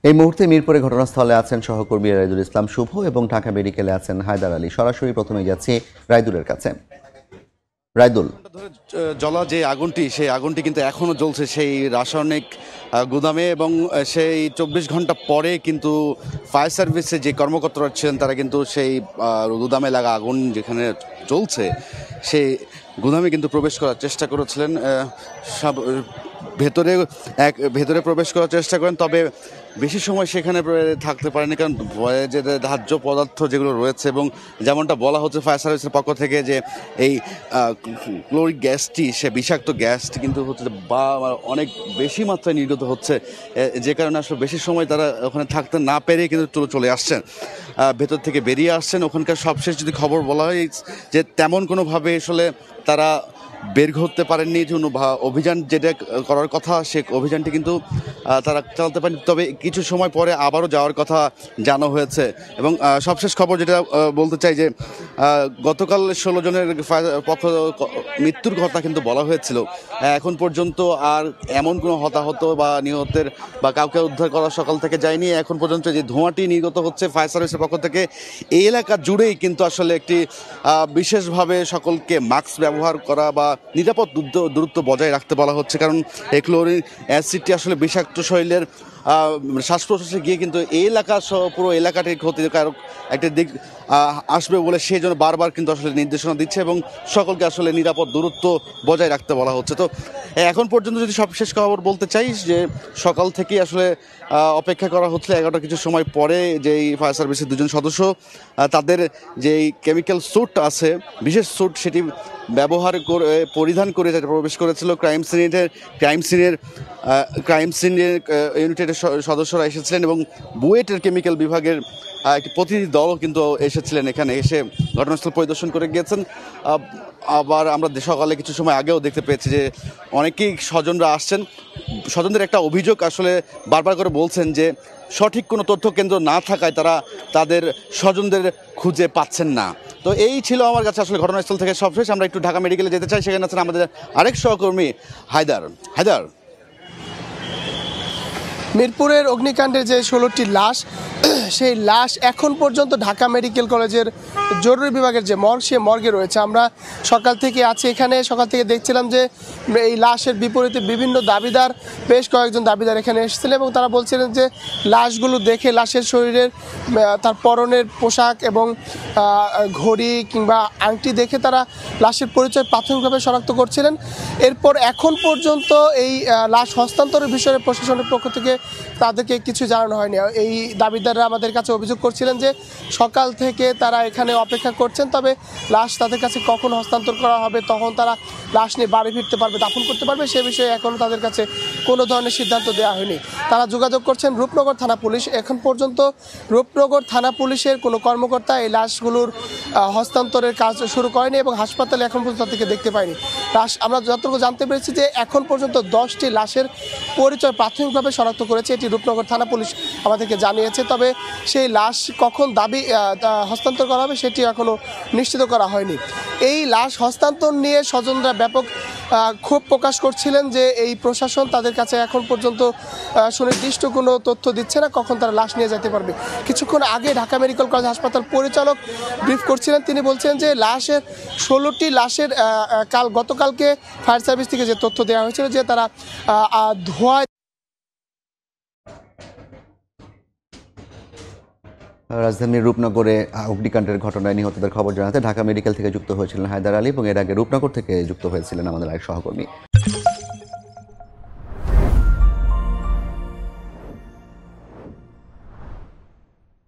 এই মুহূর্তে মিরপুরে ঘটনাস্থলে আছেন সহকর্মী রাইদুল ইসলাম শুভ এবং ঢাকা মেডিকেলে আছেন হায়দার আলী। সরাসরি প্রথমে যাচ্ছি রাইদুলের কাছে। রাইদুল, জ্বলা যে আগুনটি, সেই আগুনটি কিন্তু এখনো জ্বলছে সেই রাসায়নিক গুদামে, এবং সেই 24 ঘন্টা পরে কিন্তু ফায়ার সার্ভিসে যে কর্মকর্তারা ছিলেন তারা কিন্তু সেই গুদামে লাগা আগুন যেখানে চলছে সেই গুদামে কিন্তু প্রবেশ করার চেষ্টা করেছিলেন, ভেতরে প্রবেশ করার চেষ্টা করেন। তবে বেশি সময় সেখানে থাকতে পারেনি, কারণ যে ধার্য পদার্থ যেগুলো রয়েছে, এবং যেমনটা বলা হচ্ছে ফায়ার সার্ভিসের পক্ষ থেকে যে এই ক্লোরিক গ্যাসটি, সে বিষাক্ত গ্যাসটি কিন্তু হচ্ছে বা অনেক বেশি মাত্রায় নির্গত হচ্ছে, যে কারণে আসলে বেশি সময় তারা ওখানে থাকতে না পেরে কিন্তু চলে আসছেন, ভেতর থেকে বেরিয়ে আসছেন। ওখানকার সবশেষ যদি খবর বলা হয় যে তেমন কোনোভাবে আসলে তারা বের করতে পারেননি, অভিযান যেটা করার কথা সে অভিযানটি কিন্তু তারা চালাতে পারেনি। তবে কিছু সময় পরে আবারও যাওয়ার কথা জানা হয়েছে। এবং সবশেষ খবর যেটা বলতে চাই যে গতকাল 16 জনের মৃত্যুর কথা কিন্তু বলা হয়েছিল। এখন পর্যন্ত আর এমন কোনো হতাহত বা নিহতের বা কাউকে উদ্ধার করা সকাল থেকে যায়নি। এখন পর্যন্ত যে ধোঁয়াটি নির্গত হচ্ছে ফায়ার সার্ভিসের পক্ষ থেকে, এই এলাকা জুড়েই কিন্তু আসলে একটি বিশেষভাবে সকলকে মাস্ক ব্যবহার করা বা নিরাপদ দূরত্ব বজায় রাখতে বলা হচ্ছে, কারণ এই ক্লোরিন অ্যাসিডটি আসলে বিষাক্ত শৈলের শ্বাস প্রশ্বাসে গিয়ে কিন্তু এই এলাকা সহ পুরো এলাকাটি ক্ষতিকারক একটা দিক আসবে বলে সেই জন্য বারবার কিন্তু আসলে নির্দেশনা দিচ্ছে এবং সকলকে আসলে নিরাপদ দূরত্ব বজায় রাখতে বলা হচ্ছে। তো এখন পর্যন্ত যদি সবশেষ খবর বলতে চাই যে সকাল থেকেই আসলে অপেক্ষা করা হচ্ছে 11টা কিছু সময় পরে যেই ফায়ার সার্ভিসের দুজন সদস্য তাদের যেই কেমিক্যাল স্যুট আছে, বিশেষ স্যুট, সেটি ব্যবহার করে পরিধান করে প্রবেশ করেছিল ক্রাইম সিনের ইউনিটের সদস্যরা এসেছিলেন, এবং বুয়েটের কেমিক্যাল বিভাগের একটি প্রতিনিধি দলও কিন্তু এসেছিলেন, এখানে এসে ঘটনাস্থল পরিদর্শন করে গিয়েছেন। আবার আমরা সকালে কিছু সময় আগেও দেখতে পেয়েছি যে অনেকেই স্বজনরা আসছেন। স্বজনদের একটা অভিযোগ আসলে বারবার করে বলছেন যে সঠিক কোনো তথ্য কেন্দ্র না থাকায় তারা তাদের স্বজনদের খুঁজে পাচ্ছেন না। তো এই ছিল আমার কাছে আসলে ঘটনাস্থল থেকে সবশেষ। আমরা একটু ঢাকা মেডিকেলে যেতে চাই, সেখানে আছেন আমাদের আরেক সহকর্মী হায়দার। মিরপুরের অগ্নিকাণ্ডের যে 16টি লাশ, সেই লাশ এখন পর্যন্ত ঢাকা মেডিকেল কলেজের জরুরি বিভাগের যে মর্গ, সে মর্গে রয়েছে। আমরা সকাল থেকে আছি এখানে, সকাল থেকে দেখছিলাম যে এই লাশের বিপরীতে বিভিন্ন দাবিদার, বেশ কয়েকজন দাবিদার এখানে এসেছিলেন এবং তারা বলছিলেন যে লাশগুলো দেখে, লাশের শরীরের তার পরনের পোশাক এবং ঘড়ি কিংবা আংটি দেখে তারা লাশের পরিচয় প্রাথমিকভাবে শনাক্ত করছিলেন। এরপর এখন পর্যন্ত এই লাশ হস্তান্তরের বিষয়ে প্রশাসনের পক্ষ থেকে তাদেরকে কিছু জানানো হয়নি। এই দাবিদাররা আমাদের কাছে অভিযোগ করছিলেন যে সকাল থেকে তারা এখানে অপেক্ষা করছেন, তবে লাশ তাদের কাছে কখন হস্তান্তর করা হবে, তখন তারা লাশ নিয়ে বাড়ি ফিরতে পারবে, দাফন করতে পারবে, সে বিষয়ে এখনও তাদের কাছে কোনো ধরনের সিদ্ধান্ত দেওয়া হয়নি। তারা যোগাযোগ করছেন রূপনগর থানা পুলিশ। এখন পর্যন্ত রূপনগর থানা পুলিশের কোনো কর্মকর্তা এই লাশগুলোর হস্তান্তরের কাজ শুরু করেনি এবং হাসপাতালে এখন পর্যন্ত তাদেরকে দেখতে পাইনি। লাশ আমরা যতটুকু জানতে পেরেছি যে এখন পর্যন্ত 10টি লাশের পরিচয় প্রাথমিকভাবে শনাক্ত করেছে, এটি রূপনগর থানা পুলিশ আমাদেরকে জানিয়েছে। তবে সেই লাশ কখন হস্তান্তর করা হবে সেটি এখনও নিশ্চিত করা হয়নি। এই লাশ হস্তান্তর নিয়ে স্বজনরা ব্যাপক ক্ষোভ প্রকাশ করছিলেন যে এই প্রশাসন তাদের কাছে এখন পর্যন্ত সুনির্দিষ্ট কোনো তথ্য দিচ্ছে না কখন তারা লাশ নিয়ে যেতে পারবে। কিছুক্ষণ আগে ঢাকা মেডিকেল কলেজ হাসপাতাল পরিচালক ব্রিফ করছিলেন, তিনি বলছেন যে 16টি লাশের গতকালকে ফায়ার সার্ভিস থেকে যে তথ্য দেওয়া হয়েছিল যে তারা ধোঁয়ায়। রাজধানীর রূপনগরে অগ্নিকাণ্ডের ঘটনায় নিহতদের খবর জানাতে ঢাকা মেডিকেল থেকে যুক্ত হয়েছিলেন হায়দার আলী, এবং এর আগে রূপনগর থেকে যুক্ত হয়েছিলেন আমাদের এক সহকর্মী